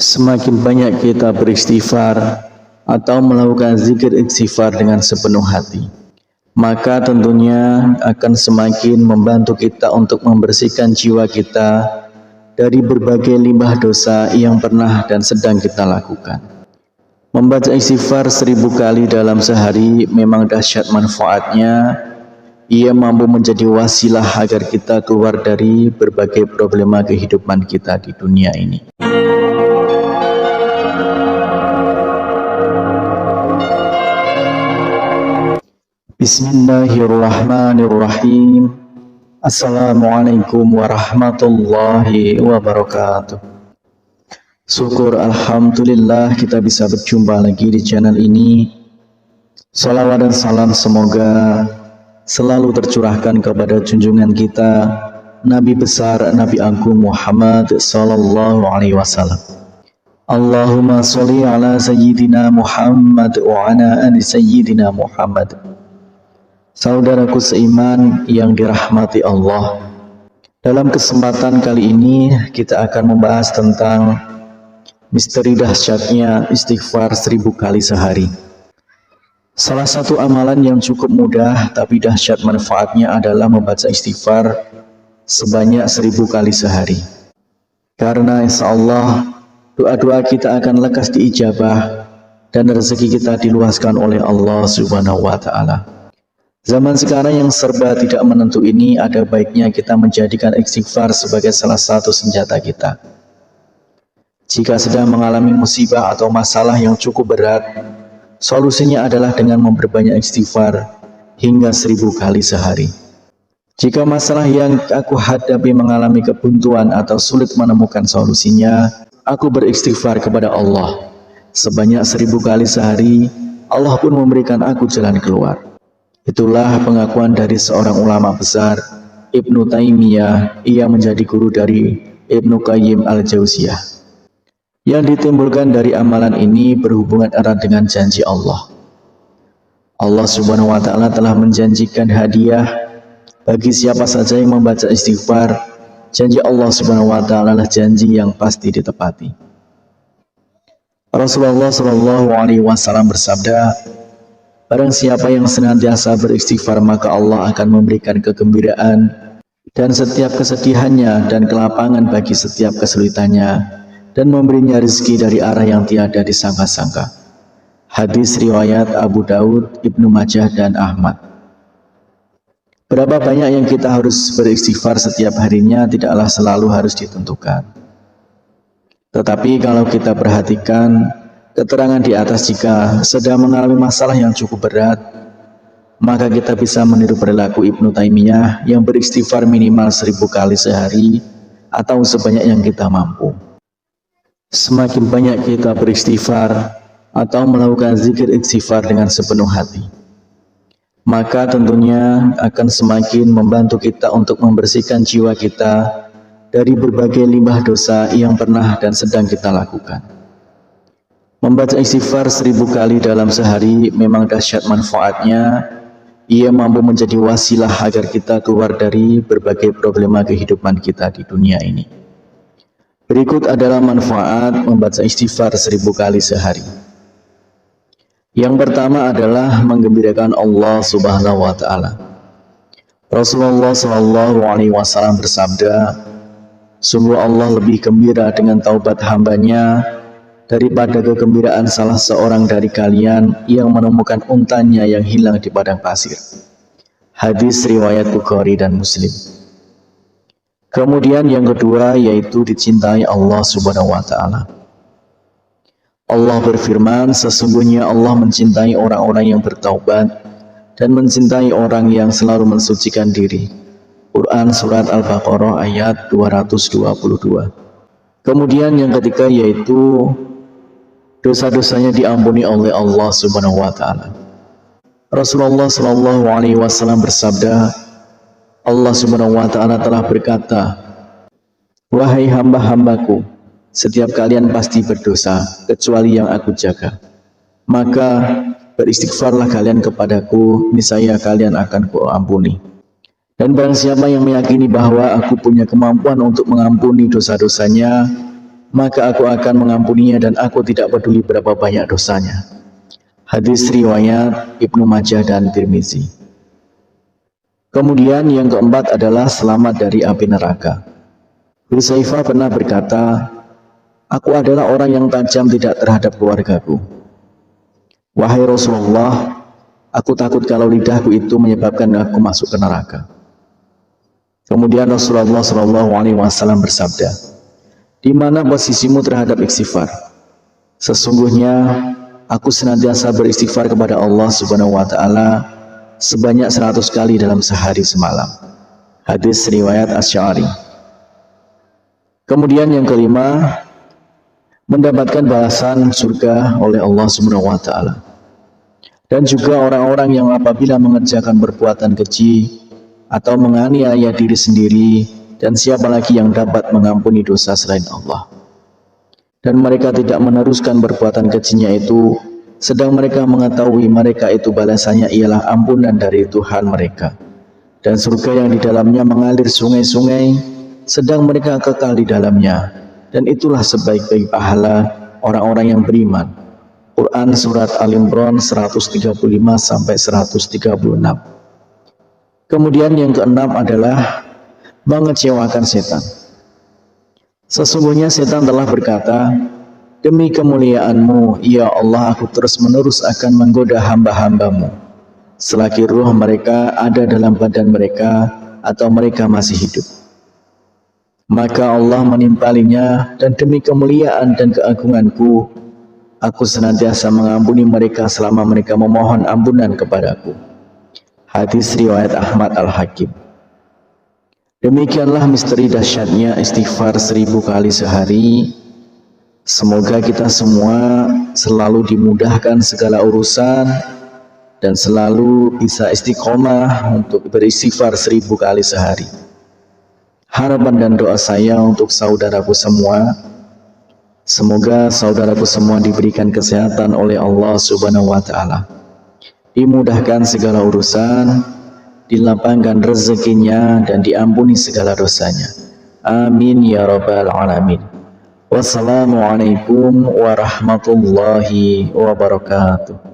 Semakin banyak kita beristighfar atau melakukan zikir istighfar dengan sepenuh hati, maka tentunya akan semakin membantu kita untuk membersihkan jiwa kita dari berbagai limbah dosa yang pernah dan sedang kita lakukan. Membaca istighfar 1000 kali dalam sehari memang dahsyat manfaatnya. Ia mampu menjadi wasilah agar kita keluar dari berbagai problema kehidupan kita di dunia ini. Bismillahirrahmanirrahim. Assalamualaikum warahmatullahi wabarakatuh. Syukur alhamdulillah kita bisa berjumpa lagi di channel ini. Salawat dan salam semoga selalu tercurahkan kepada junjungan kita Nabi besar Nabi Agung Muhammad sallallahu alaihi wasallam. Allahumma sholli ala sayyidina Muhammad wa ala ali sayyidina Muhammad. Saudaraku seiman yang dirahmati Allah, dalam kesempatan kali ini kita akan membahas tentang misteri dahsyatnya istighfar 1000 kali sehari. Salah satu amalan yang cukup mudah tapi dahsyat manfaatnya adalah membaca istighfar sebanyak 1000 kali sehari. Karena insya Allah doa-doa kita akan lekas diijabah dan rezeki kita diluaskan oleh Allah Subhanahu wa Ta'ala. Zaman sekarang yang serba tidak menentu ini, ada baiknya kita menjadikan istighfar sebagai salah satu senjata kita. Jika sedang mengalami musibah atau masalah yang cukup berat, solusinya adalah dengan memperbanyak istighfar hingga 1000 kali sehari. Jika masalah yang aku hadapi mengalami kebuntuan atau sulit menemukan solusinya, aku beristighfar kepada Allah sebanyak 1000 kali sehari. Allah pun memberikan aku jalan keluar. Itulah pengakuan dari seorang ulama besar, Ibnu Taimiyah. Ia menjadi guru dari Ibnu Qayyim al-Jauziyah. Yang ditimbulkan dari amalan ini berhubungan erat dengan janji Allah. Allah Subhanahu wa Ta'ala telah menjanjikan hadiah bagi siapa saja yang membaca istighfar. Janji Allah Subhanahu wa Ta'ala adalah janji yang pasti ditepati. Rasulullah Shallallahu alaihi wasallam bersabda, barang siapa yang senantiasa beristighfar maka Allah akan memberikan kegembiraan dan setiap kesedihannya dan kelapangan bagi setiap kesulitannya, dan memberinya rezeki dari arah yang tiada disangka-sangka. Hadis riwayat Abu Daud, Ibnu Majah, dan Ahmad. Berapa banyak yang kita harus beristighfar setiap harinya tidaklah selalu harus ditentukan. Tetapi kalau kita perhatikan keterangan di atas, jika sedang mengalami masalah yang cukup berat, maka kita bisa meniru perilaku Ibnu Taimiyah yang beristighfar minimal 1000 kali sehari atau sebanyak yang kita mampu. Semakin banyak kita beristighfar atau melakukan zikir istighfar dengan sepenuh hati, maka tentunya akan semakin membantu kita untuk membersihkan jiwa kita dari berbagai limbah dosa yang pernah dan sedang kita lakukan. Membaca istighfar 1000 kali dalam sehari memang dahsyat manfaatnya. Ia mampu menjadi wasilah agar kita keluar dari berbagai problema kehidupan kita di dunia ini. Berikut adalah manfaat membaca istighfar 1000 kali sehari. Yang pertama adalah menggembirakan Allah Subhanahu wa Ta'ala. Rasulullah Shallallahu alaihi wasallam bersabda, sungguh Allah lebih gembira dengan taubat hambanya daripada kegembiraan salah seorang dari kalian yang menemukan untanya yang hilang di padang pasir. Hadis riwayat Bukhari dan Muslim. Kemudian yang kedua yaitu dicintai Allah Subhanahu wa Ta'ala. Allah berfirman, sesungguhnya Allah mencintai orang-orang yang bertaubat dan mencintai orang yang selalu mensucikan diri. Quran Surat Al-Baqarah ayat 222. Kemudian yang ketiga yaitu dosa-dosanya diampuni oleh Allah Subhanahu wa Ta'ala. Rasulullah Shallallahu alaihi wasallam bersabda, Allah Subhanahu wa Ta'ala telah berkata, wahai hamba-hambaku, setiap kalian pasti berdosa kecuali yang aku jaga. Maka beristighfarlah kalian kepadaku, niscaya kalian akan kuampuni. Dan barang siapa yang meyakini bahwa aku punya kemampuan untuk mengampuni dosa-dosanya, maka aku akan mengampuninya dan aku tidak peduli berapa banyak dosanya. Hadis riwayat Ibnu Majah dan Tirmizi. Kemudian yang keempat adalah selamat dari api neraka. Hudzaifah pernah berkata, aku adalah orang yang tajam tidak terhadap keluargaku. Wahai Rasulullah, aku takut kalau lidahku itu menyebabkan aku masuk ke neraka. Kemudian Rasulullah SAW bersabda, di mana posisimu terhadap istighfar? Sesungguhnya aku senantiasa beristighfar kepada Allah Subhanahu wa Ta'ala sebanyak 100 kali dalam sehari semalam. Hadis riwayat Asy'ari. Kemudian yang kelima, mendapatkan balasan surga oleh Allah Subhanahu wa Ta'ala. Dan juga orang-orang yang apabila mengerjakan perbuatan keji atau menganiaya diri sendiri, dan siapa lagi yang dapat mengampuni dosa selain Allah. Dan mereka tidak meneruskan perbuatan kejinya itu, sedang mereka mengetahui mereka itu balasannya ialah ampunan dari Tuhan mereka. Dan surga yang di dalamnya mengalir sungai-sungai, sedang mereka kekal di dalamnya. Dan itulah sebaik-baik pahala orang-orang yang beriman. Quran Surat Al-Imran 135-136. Kemudian yang keenam adalah mengecewakan setan. Sesungguhnya setan telah berkata, demi kemuliaan-Mu, ya Allah, aku terus-menerus akan menggoda hamba-hamba-Mu selagi ruh mereka ada dalam badan mereka atau mereka masih hidup. Maka Allah menimpalinya, dan demi kemuliaan dan keagungan-Ku, aku senantiasa mengampuni mereka selama mereka memohon ampunan kepadaku. Hadis riwayat Ahmad Al-Hakim. Demikianlah misteri dahsyatnya istighfar 1000 kali sehari. Semoga kita semua selalu dimudahkan segala urusan dan selalu bisa istiqomah untuk beristighfar 1000 kali sehari. Harapan dan doa saya untuk saudaraku semua, semoga saudaraku semua diberikan kesehatan oleh Allah Subhanahu wa Ta'ala, dimudahkan segala urusan, dilapangkan rezekinya, dan diampuni segala dosanya. Amin ya rabbal alamin. Wassalamualaikum warahmatullahi wabarakatuh.